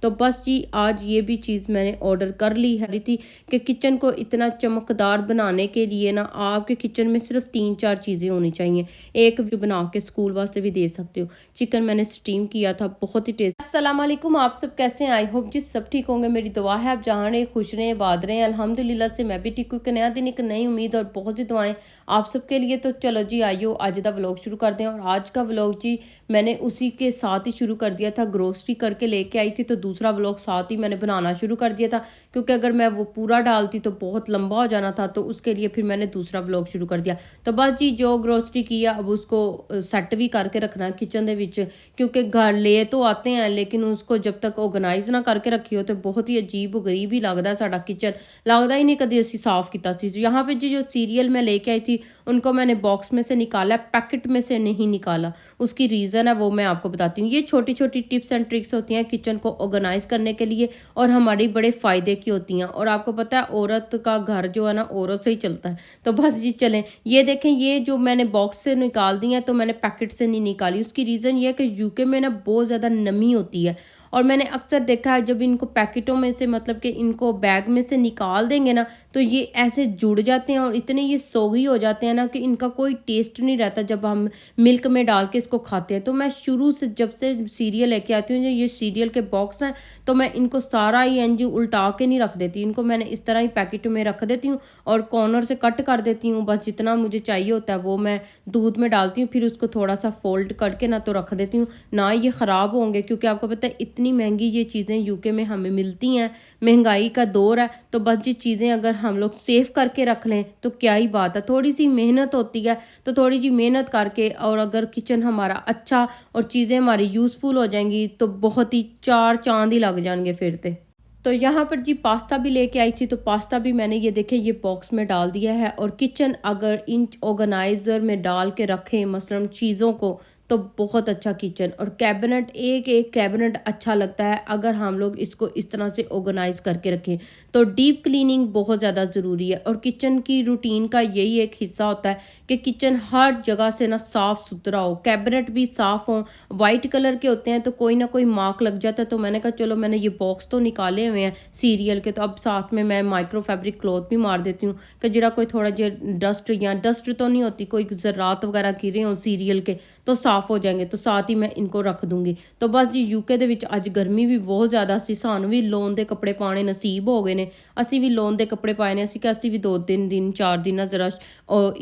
तो बस जी आज ये भी चीज़ मैंने ऑर्डर कर ली है रही थी कि किचन को इतना चमकदार बनाने के लिए ना आपके किचन में सिर्फ 3-4 चीज़ें होनी चाहिए। एक जो बना के स्कूल वास्ते भी दे सकते हो। चिकन मैंने स्टीम किया था, बहुत ही टेस्ट। अस्सलाम वालेकुम, आप सब कैसे हैं? आई होप जी सब ठीक होंगे। मेरी दुआ है आप जहाँ रहें खुश रहें, आबाद रहें। अल्हम्दुलिल्लाह से मैं भी ठीक हूँ। एक नया दिन, एक नई उम्मीद और बहुत सी दुआएं आप सबके लिए। तो चलो जी आइयो आज का व्लॉग शुरू करते हैं। और आज का व्लॉग जी मैंने उसी के साथ ही शुरू कर दिया था, ग्रोसरी करके लेके आई थी तो दूसरा व्लॉग साथ ही मैंने बनाना शुरू कर दिया था, क्योंकि अगर मैं वो पूरा डालती तो बहुत लंबा हो जाना था। तो उसके लिए फिर मैंने दूसरा व्लॉग शुरू कर दिया। तो बस जी जो ग्रोसरी किया अब उसको सेट भी करके रखना है किचन ਦੇ ਵਿੱਚ, क्योंकि घर ले तो आते हैं लेकिन उसको जब तक ऑर्गेनाइज ना करके रखियो तो बहुत ही अजीब गरीब ही लगता है साड़ा किचन, लगता ही नहीं कभी असी साफ किया। यहाँ पे जी जो सीरियल मैं लेके आई थी उनको मैंने बॉक्स में से निकाला, पैकेट में से नहीं निकाला। उसकी रीज़न है वो मैं आपको बताती हूँ। ये छोटी छोटी टिप्स एंड ट्रिक्स होती हैं किचन को ऑर्गेनाइज करने के लिए और हमारी बड़े फ़ायदे की होती हैं। और आपको पता है औरत का घर जो है ना औरत से ही चलता है। तो बस जी चलें, ये देखें ये जो मैंने बॉक्स से निकाल दी है तो मैंने पैकेट से नहीं निकाली। उसकी रीज़न ये है कि यूके में ना बहुत ज़्यादा नमी होती है और मैंने अक्सर देखा है जब इनको पैकेटों में से मतलब कि इनको बैग में से निकाल देंगे ना तो ये ऐसे जुड़ जाते हैं और इतने ये सोगी हो जाते हैं ना कि इनका कोई टेस्ट नहीं रहता जब हम मिल्क में डाल के इसको खाते हैं। तो मैं शुरू से जब से सीरियल लेके आती हूँ, ये सीरियल के बॉक्स हैं तो मैं इनको सारा ही एनजी उल्टा के नहीं रख देती, इनको मैंने इस तरह ही पैकेट में रख देती हूँ और कॉर्नर से कट कर देती हूँ। बस जितना मुझे चाहिए होता है वो मैं दूध में डालती हूँ, फिर उसको थोड़ा सा फोल्ड करके ना तो रख देती हूँ, ना ये ख़राब होंगे। क्योंकि आपको पता है इतनी महंगी ये चीज़ें यूके में हमें मिलती हैं, महंगाई का दौर है। तो बस ये चीज़ें अगर हम लोग सेव करके रख लें तो क्या ही बात है। थोड़ी सी मेहनत होती है तो थोड़ी सी मेहनत करके और अगर किचन हमारा अच्छा और चीज़ें हमारी यूज़फुल हो जाएंगी तो बहुत ही चार चांद ही लग जाएंगे फिर तो यहाँ पर जी पास्ता भी लेके आई थी तो पास्ता भी मैंने ये देखे ये बॉक्स में डाल दिया है। और किचन अगर इन ऑर्गेनाइज़र में डाल के रखें मसलन चीज़ों को तो बहुत अच्छा किचन और कैबिनेट, एक एक कैबिनेट अच्छा लगता है अगर हम लोग इसको इस तरह से ऑर्गेनाइज करके रखें। तो डीप क्लीनिंग बहुत ज़्यादा ज़रूरी है और किचन की रूटीन का यही एक हिस्सा होता है कि किचन हर जगह से ना साफ़ सुथरा हो, कैबिनेट भी साफ़ हो। वाइट कलर के होते हैं तो कोई ना कोई मार्क लग जाता है। तो मैंने कहा चलो मैंने ये बॉक्स तो निकाले हुए हैं सीरियल के, तो अब साथ में मैं माइक्रो फैब्रिक क्लॉथ भी मार देती हूँ कि जरा कोई थोड़ा जो डस्ट या डस्ट तो नहीं होती, कोई ज़रात वगैरह गिरे हों सीरियल के तो साफ़ हो जाएंगे। तो साथ ही मैं इनको रख दूंगी। तो बस जी यूके ਦੇ ਵਿੱਚ ਅੱਜ गर्मी भी बहुत ज़्यादा सी, ਸਾਨੂੰ भी ਲੋਨ ਦੇ ਕੱਪੜੇ ਪਾਣੇ ਨਸੀਬ ਹੋ ਗਏ ਨੇ। ਅਸੀਂ ਵੀ ਲੋਨ ਦੇ ਕੱਪੜੇ ਪਾਏ ਨੇ। ਅਸੀਂ ਕਿ ਅਸੀਂ ਵੀ 2-3 दिन 4 दिन ज़रा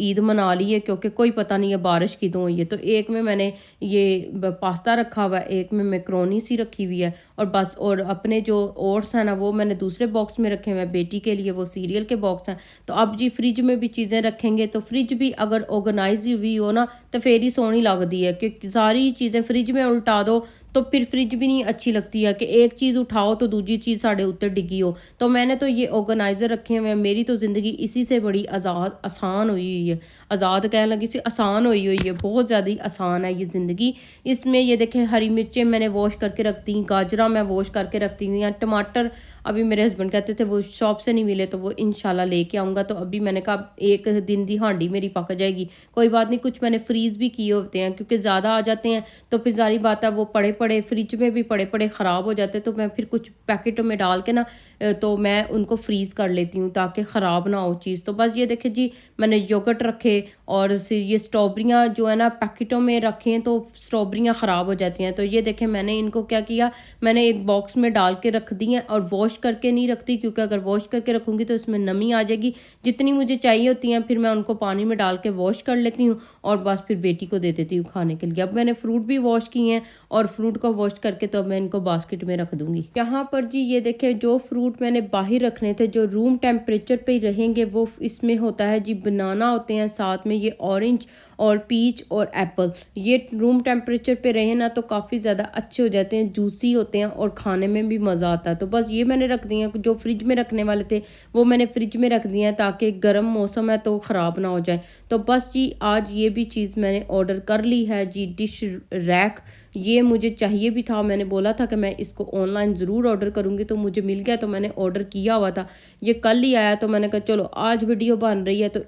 ईद मना ली है क्योंकि कोई पता नहीं है बारिश कितों हुई है। तो एक में मैंने ये पास्ता रखा हुआ है, एक में मैक्रोनी सी रखी हुई है और बस। और अपने जो ओट्स हैं ना वो मैंने दूसरे बॉक्स में रखे हुए हैं, बेटी के लिए वो सीरियल के बॉक्स हैं। तो अब जी फ्रिज में भी चीज़ें रखेंगे तो फ्रिज भी अगर ऑर्गेनाइज हुई हो ना तो फिर ही सोहनी लगती है। कि सारी चीज़ें फ्रिज में उल्टा दो तो फिर फ्रिज भी नहीं अच्छी लगती है कि एक चीज़ उठाओ तो दूसरी चीज़ साढ़े उत्ते डिगी हो। तो मैंने तो ये ऑर्गेनाइज़र रखे हुए हैं। मेरी तो ज़िंदगी इसी से बड़ी आसान हुई है। आज़ाद कहने लगी सी, आसान हुई है। बहुत ज़्यादा ही आसान है ये ज़िंदगी। इसमें ये देखें हरी मिर्चें मैंने वॉश करके रखती, गाजरा मैं वॉश करके रखती हूँ। या टमाटर अभी मेरे हस्बैंड कहते थे वो शॉप से नहीं मिले तो वो इंशाल्लाह लेके आऊँगा। तो अभी मैंने कहा एक दिन दी हांडी मेरी पक जाएगी, कोई बात नहीं। कुछ मैंने फ्रीज़ भी किए होते हैं क्योंकि ज़्यादा आ जाते हैं तो फिर सारी बात है वो पड़े पड़े फ्रिज में भी पड़े पड़े ख़राब हो जाते। तो मैं फिर कुछ पैकेटों में डाल के ना तो मैं उनको फ्रीज़ कर लेती हूँ ताकि ख़राब ना हो चीज़। तो बस ये देखें जी मैंने योगर्ट रखे और ये स्ट्रॉबेरियाँ जो है ना पैकेटों में रखें तो स्ट्रॉबेरियाँ ख़राब हो जाती हैं। तो ये देखें मैंने इनको क्या किया, मैंने एक बॉक्स में डाल के रख दी हैं और वॉश करके नहीं रखती क्योंकि अगर वॉश करके रखूँगी तो इसमें नमी आ जाएगी। जितनी मुझे चाहिए होती हैं फिर मैं उनको पानी में डाल के वॉश कर लेती हूँ और बस फिर बेटी को दे देती हूँ खाने के लिए। अब मैंने फ्रूट भी वॉश किए हैं और फ्रूट को वॉश करके तो मैं इनको बास्केट में रख दूँगी। यहाँ पर जी ये देखें जो फ्रूट मैंने बाहर रखने थे जो रूम टेम्परेचर पे ही रहेंगे वो इसमें होता है जी बनाना होते हैं, साथ में ये ऑरेंज और पीच और एप्पल। ये रूम टेम्परेचर पे रहे ना तो काफ़ी ज़्यादा अच्छे हो जाते हैं, जूसी होते हैं और खाने में भी मज़ा आता है। तो बस ये मैंने रख दिए हैं। जो फ्रिज में रखने वाले थे वो मैंने फ्रिज में रख दिए हैं ताकि गर्म मौसम है तो ख़राब ना हो जाए। तो बस जी आज ये भी चीज़ मैंने ऑर्डर कर ली है जी, डिश रैक। ये मुझे चाहिए भी था, मैंने बोला था कि मैं इसको ऑनलाइन ज़रूर ऑर्डर करूँगी, तो मुझे मिल गया, तो मैंने ऑर्डर किया हुआ था। ये कल ही आया, तो मैंने कहा चलो आज वीडियो बन रही है तो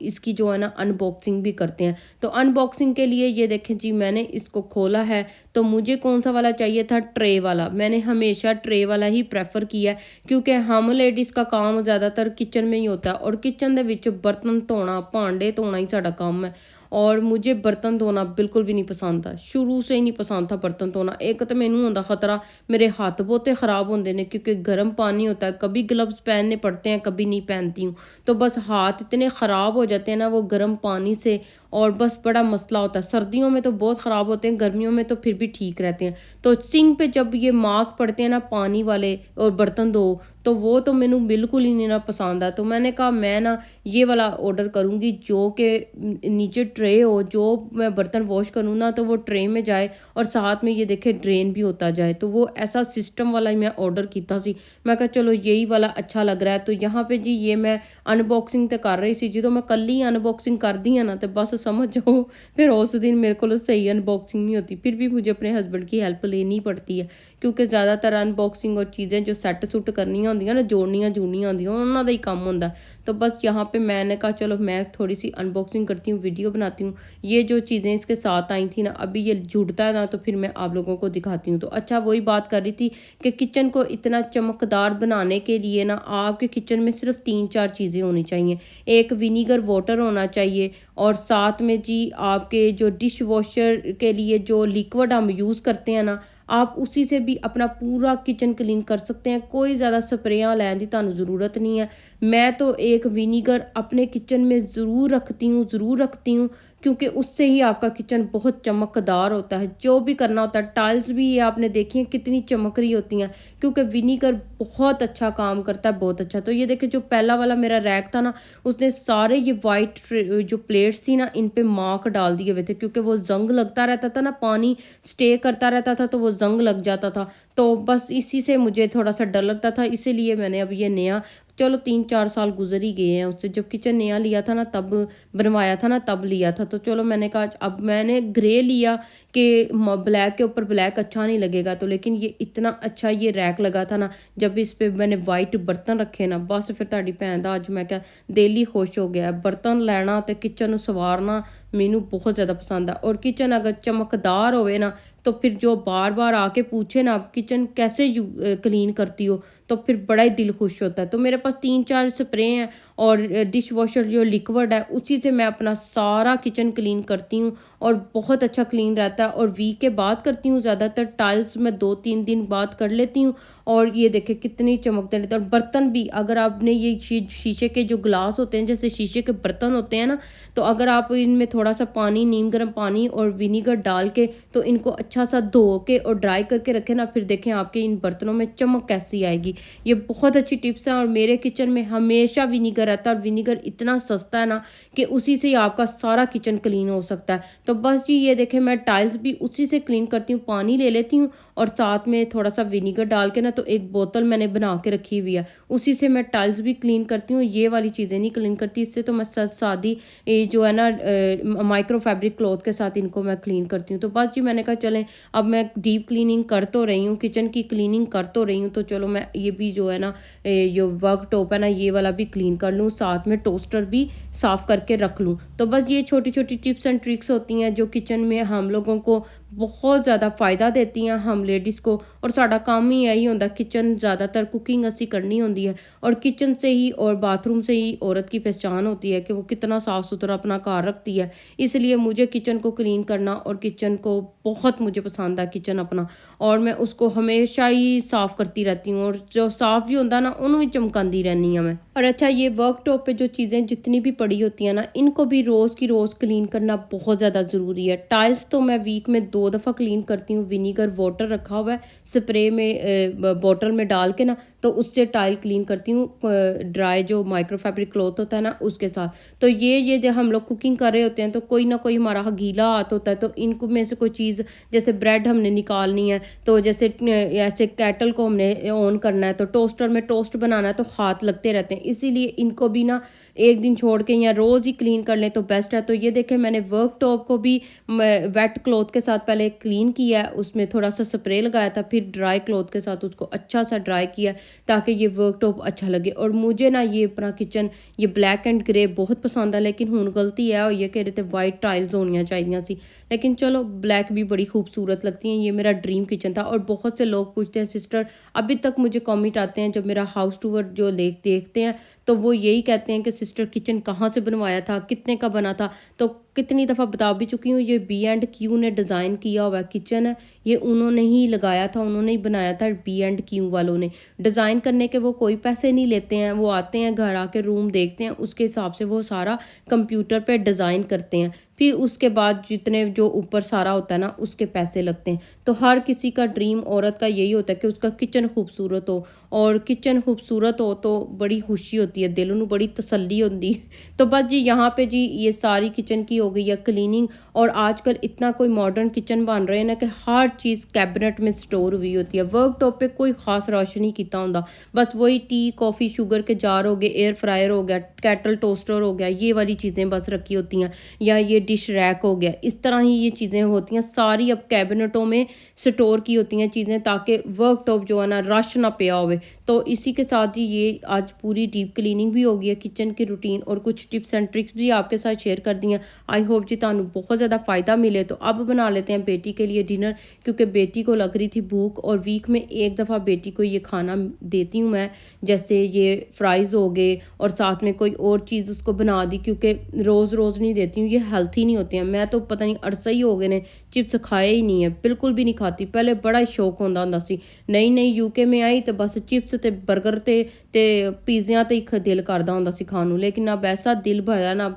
इसकी जो है ना अनबॉक्सिंग भी करते हैं। तो अनबॉक्सिंग के लिए ये देखें जी, मैंने इसको खोला है। तो मुझे कौन सा वाला चाहिए था? ट्रे वाला। मैंने हमेशा ट्रे वाला ही प्रेफर किया है, क्योंकि हम लेडीज़ का काम ज़्यादातर किचन में ही होता है, और किचन ਦੇ ਵਿੱਚ बर्तन धोना, भांडे धोना ही साडा काम है। और मुझे बर्तन धोना बिल्कुल भी नहीं पसंद था, शुरू से ही नहीं पसंद था बर्तन धोना। एक तो मैनू होंदा खतरा मेरे हाथ बहुते ख़राब होंदे ने, क्योंकि गर्म पानी होता है, कभी ग्लव्स पहनने पड़ते हैं, कभी नहीं पहनती हूँ। तो बस हाथ इतने ख़राब हो जाते हैं ना वो गर्म पानी से, और बस बड़ा मसला होता है। सर्दियों में तो बहुत ख़राब होते हैं, गर्मियों में तो फिर भी ठीक रहते हैं। तो सिंक पे जब ये मार्क पड़ते हैं ना पानी वाले और बर्तन धो, तो वो तो मैनू बिल्कुल ही नहीं ना पसंद है। तो मैंने कहा मैं ना ये वाला ऑर्डर करूँगी, जो कि नीचे ट्रे हो, जो मैं बर्तन वॉश करूँ ना तो वो ट्रे में जाए, और साथ में ये देखे ड्रेन भी होता जाए। तो वो ऐसा सिस्टम वाला ही मैं ऑर्डर किया सी। मैं कहा चलो यही वाला अच्छा लग रहा है। तो यहाँ पे जी ये मैं अनबॉक्सिंग तो कर रही सी, जो मैं कल ही अनबॉक्सिंग कर दी है ना, तो बस समझ जाओ फिर उस दिन मेरे को सही अनबॉक्सिंग नहीं होती। फिर भी मुझे अपने हस्बैंड की हेल्प लेनी पड़ती है, क्योंकि ज़्यादातर अनबॉक्सिंग और चीज़ें जो सैट सुट करनियाँ होंदियां ना, जोड़नियाँ जूड़नियाँ होंदियां, उन्होंने का ही काम होंदा। तो बस यहाँ पे मैंने कहा चलो मैं थोड़ी सी अनबॉक्सिंग करती हूँ, वीडियो बनाती हूँ। ये जो चीज़ें इसके साथ आई थी ना, अभी ये जुड़ता है ना, तो फिर मैं आप लोगों को दिखाती हूँ। तो अच्छा, वही बात कर रही थी कि किचन को इतना चमकदार बनाने के लिए ना आपके किचन में सिर्फ 3-4 चीज़ें होनी चाहिए। एक विनीगर वाटर होना चाहिए, और साथ में जी आपके जो डिश वॉशर के लिए जो लिक्विड हम यूज़ करते हैं ना, आप उसी से भी अपना पूरा किचन क्लीन कर सकते हैं। कोई ज़्यादा स्प्रेयां लैन की तुहानू ज़रूरत नहीं है। मैं तो एक विनीगर अपने किचन में ज़रूर रखती हूँ, क्योंकि उससे ही आपका किचन बहुत चमकदार होता है। जो भी करना होता है, टाइल्स भी ये आपने देखी हैं कितनी चमक रही होती हैं, क्योंकि विनीगर बहुत अच्छा काम करता है, बहुत अच्छा। तो ये देखिए, जो पहला वाला मेरा रैक था ना, उसने सारे ये वाइट जो प्लेट्स थी ना, इन पे मार्क डाल दिए हुए थे, क्योंकि वो जंग लगता रहता था ना, पानी स्टे करता रहता था, तो वो जंग लग जाता था। तो बस इसी से मुझे थोड़ा सा डर लगता था, इसीलिए मैंने अब ये नया, चलो 3-4 साल गुजर ही गए हैं उससे, जब किचन नया लिया था ना तब बनवाया था ना, तब लिया था। तो चलो मैंने कहा अब मैंने ग्रे लिया कि ब्लैक के ऊपर ब्लैक अच्छा नहीं लगेगा, तो लेकिन ये इतना अच्छा ये रैक लगा था ना, जब इस पे मैंने वाइट बर्तन रखे ना, बस फिर ताड़ी भैन दा अज मैं क्या दिल ही खुश हो गया। बर्तन लैना ते किचन नूं सवारना मैनू बहुत ज़्यादा पसंद है, और किचन अगर चमकदार होवे ना, तो फिर जो बार बार आके पूछे ना आप किचन कैसे क्लीन करती हो, तो फिर बड़ा ही दिल खुश होता है। तो मेरे पास 3-4 स्प्रे हैं, और डिश वॉशर जो लिक्विड है उसी से मैं अपना सारा किचन क्लीन करती हूँ, और बहुत अच्छा क्लीन रहता है। और वीक के बाद करती हूँ, ज़्यादातर टाइल्स मैं 2-3 दिन बाद कर लेती हूँ। और ये देखें कितनी चमकते रहते हैं। और बर्तन भी, अगर आपने ये शीशे के जो ग्लास होते हैं, जैसे शीशे के बर्तन होते हैं ना, तो अगर आप इनमें थोड़ा सा पानी, नीम गर्म पानी और विनीगर डाल के, तो इनको अच्छा सा धो के और ड्राई करके रखें ना, फिर देखें आपके इन बर्तनों में चमक कैसी आएगी। ये बहुत अच्छी टिप्स हैं, और मेरे किचन में हमेशा विनीगर रहता है, और विनीगर इतना सस्ता है ना कि उसी से ही आपका सारा किचन क्लीन हो सकता है। तो बस जी ये देखें, मैं टाइल्स भी उसी से क्लीन करती हूँ, पानी ले लेती हूँ और साथ में थोड़ा सा विनीगर डाल के ना, तो एक बोतल मैंने बना के रखी हुई है, उसी से मैं टाइल्स भी क्लीन करती हूँ। ये वाली चीज़ें नहीं क्लीन करती, इससे तो मैं सादी जो है ना माइक्रो फैब्रिक क्लॉथ के साथ इनको मैं क्लीन करती हूँ। तो बस जी मैंने कहा चलें, अब मैं डीप क्लीनिंग कर तो रही हूँ, किचन की क्लीनिंग कर तो रही हूँ, तो चलो मैं ये भी जो है ना जो वर्क टॉप है ना, ये वाला भी क्लीन कर लूँ, साथ में टोस्टर भी साफ़ करके रख लूँ। तो बस ये छोटी छोटी टिप्स एंड ट्रिक्स होती हैं जो किचन में हम लोगों को बहुत ज़्यादा फ़ायदा देती हैं, हम लेडीज़ को। और साडा काम ही यही होंदा, किचन ज़्यादातर कुकिंग असी करनी होंदी है, और किचन से ही और बाथरूम से ही औरत की पहचान होती है कि वो कितना साफ़ सुथरा अपना घर रखती है। इसलिए मुझे किचन को क्लीन करना, और किचन को बहुत मुझे पसंद है किचन अपना, और मैं उसको हमेशा ही साफ़ करती रहती हूँ, और जो साफ़ भी होंदा ना उन्होंने भी चमकाती रहनी है मैं। और अच्छा, ये वर्क टॉप पे जो चीज़ें जितनी भी पड़ी होती हैं ना, इनको भी रोज़ की रोज़ क्लीन करना बहुत ज़्यादा ज़रूरी है। टाइल्स तो मैं वीक में 2 दफ़ा क्लीन करती हूँ, विनीगर वाटर रखा हुआ है स्प्रे में बॉटल में डाल के ना, तो उससे टाइल क्लीन करती हूँ, ड्राई जो माइक्रो फैब्रिक क्लॉथ होता है ना उसके साथ। तो ये जो हम लोग कुकिंग कर रहे होते हैं, तो कोई ना कोई हमारा गीला हाथ होता है, तो इनको में से कोई चीज़, जैसे ब्रेड हमने निकालनी है, तो जैसे ऐसे कैटल को हमने ऑन करना है, तो टोस्टर में टोस्ट बनाना है, तो हाथ लगते रहते हैं। इसीलिए इनको भी ना एक दिन छोड़ के या रोज़ ही क्लीन कर लें तो बेस्ट है। तो ये देखें मैंने वर्क टॉप को भी वेट क्लॉथ के साथ पहले क्लीन किया है, उसमें थोड़ा सा स्प्रे लगाया था, फिर ड्राई क्लॉथ के साथ उसको अच्छा सा ड्राई किया ताकि ये वर्क टॉप अच्छा लगे। और मुझे ना ये अपना किचन ये ब्लैक एंड ग्रे बहुत पसंद है, लेकिन हुण गलती है और ये कह रहे थे वाइट टाइल्स होनी चाहिए सी, लेकिन चलो ब्लैक भी बड़ी खूबसूरत लगती हैं। ये मेरा ड्रीम किचन था। और बहुत से लोग पूछते हैं सिस्टर, अभी तक मुझे कमेंट आते हैं जब मेरा हाउस टूर जो देखते हैं तो वो यही कहते हैं कि सिस्टर किचन कहाँ से बनवाया था, कितने का बना था। तो कितनी दफ़ा बता भी चुकी हूँ, ये B&Q ने डिज़ाइन किया हुआ किचन है, ये उन्होंने ही लगाया था, उन्होंने ही बनाया था। B&Q वालों ने डिज़ाइन करने के वो कोई पैसे नहीं लेते हैं, वो आते हैं घर आके रूम देखते हैं, उसके हिसाब से वो सारा कंप्यूटर पे डिज़ाइन करते हैं, फिर उसके बाद जितने जो ऊपर सारा होता है ना उसके पैसे लगते हैं। तो हर किसी का ड्रीम औरत का यही होता है कि उसका किचन खूबसूरत हो, और किचन खूबसूरत हो तो बड़ी खुशी होती है, दिल नूं बड़ी तसल्ली होती है। तो बस जी यहाँ पे जी ये सारी किचन की हो गई है क्लीनिंग। और आजकल इतना कोई मॉडर्न किचन बन रहे हैं ना कि हर चीज़ कैबिनेट में स्टोर हुई होती है। वर्क टॉप पे कोई खास रोशन नहीं किया होंदा, बस वही टी कॉफ़ी शुगर के जार हो गए, एयर फ्रायर हो गया, कैटल टोस्टर हो गया, ये वाली चीज़ें बस रखी होती हैं, या ये डिश रैक हो गया। इस तरह ही ये चीज़ें होती हैं, सारी अब कैबिनेटों में स्टोर की होती हैं चीज़ें, ताकि वर्क टॉप जो है ना रश ना पिया होवे। तो इसी के साथ जी ये आज पूरी डीप क्लीनिंग भी हो गई है, किचन की रूटीन और कुछ टिप्स एंड ट्रिक्स भी आपके साथ शेयर कर दी हैं। आई होप जी तुहानू बहुत ज़्यादा फ़ायदा मिले। तो अब बना लेते हैं बेटी के लिए डिनर, क्योंकि बेटी को लग रही थी भूख, और वीक में एक दफ़ा बेटी को ये खाना देती हूँ मैं, जैसे ये फ्राइज़ हो गए और साथ में कोई और चीज़ उसको बना दी, क्योंकि रोज़ रोज़ नहीं देती हूँ, ये हेल्थी नहीं होते हैं। मैं तो पता नहीं अरसा ही हो गए ने चिप्स खाए ही नहीं है, बिल्कुल भी नहीं खाती। पहले बड़ा ही शौक होंदा हुंदा सी, नई नई यूके में आई तो बस चिप्स ते बर्गर ते पिज़्ज़ियां ते ही दिल करदा हुंदा सी खाण नूं, लेकिन अब ऐसा दिल भरा ना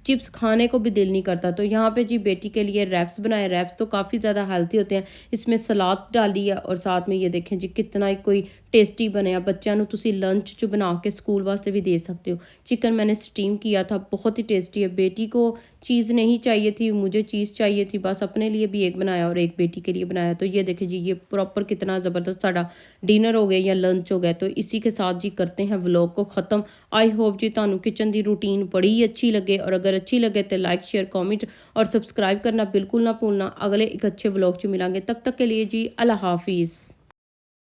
चिप्स खाने को भी दिल नहीं करता। तो यहाँ पे जी बेटी के लिए रैप्स बनाए। रैप्स तो काफ़ी ज़्यादा हेल्थी होते हैं, इसमें सलाद डाली है और साथ में ये देखें जी कितना ही कोई टेस्टी बनया। बच्चों ਨੂੰ ਤੁਸੀਂ लंच च बना के स्कूल वास्ते भी दे सकते हो। चिकन मैंने स्टीम किया था, बहुत ही टेस्टी है। बेटी को चीज़ नहीं चाहिए थी, मुझे चीज़ चाहिए थी, बस अपने लिए भी एक बनाया और एक बेटी के लिए बनाया। तो ये देखें जी ये प्रॉपर कितना ज़बरदस्त साड़ा डिनर हो गया या लंच हो गया। तो इसी के साथ जी करते हैं व्लॉग को ख़त्म। आई होप जी तुहानू किचन की रूटीन बड़ी अच्छी लगे, और अगर अच्छी लगे तो लाइक शेयर कॉमेंट और सब्सक्राइब करना बिल्कुल ना भूलना। अगले एक अच्छे व्लॉग च मिलांगे, तब तक के लिए जी अल्लाह हाफिज़।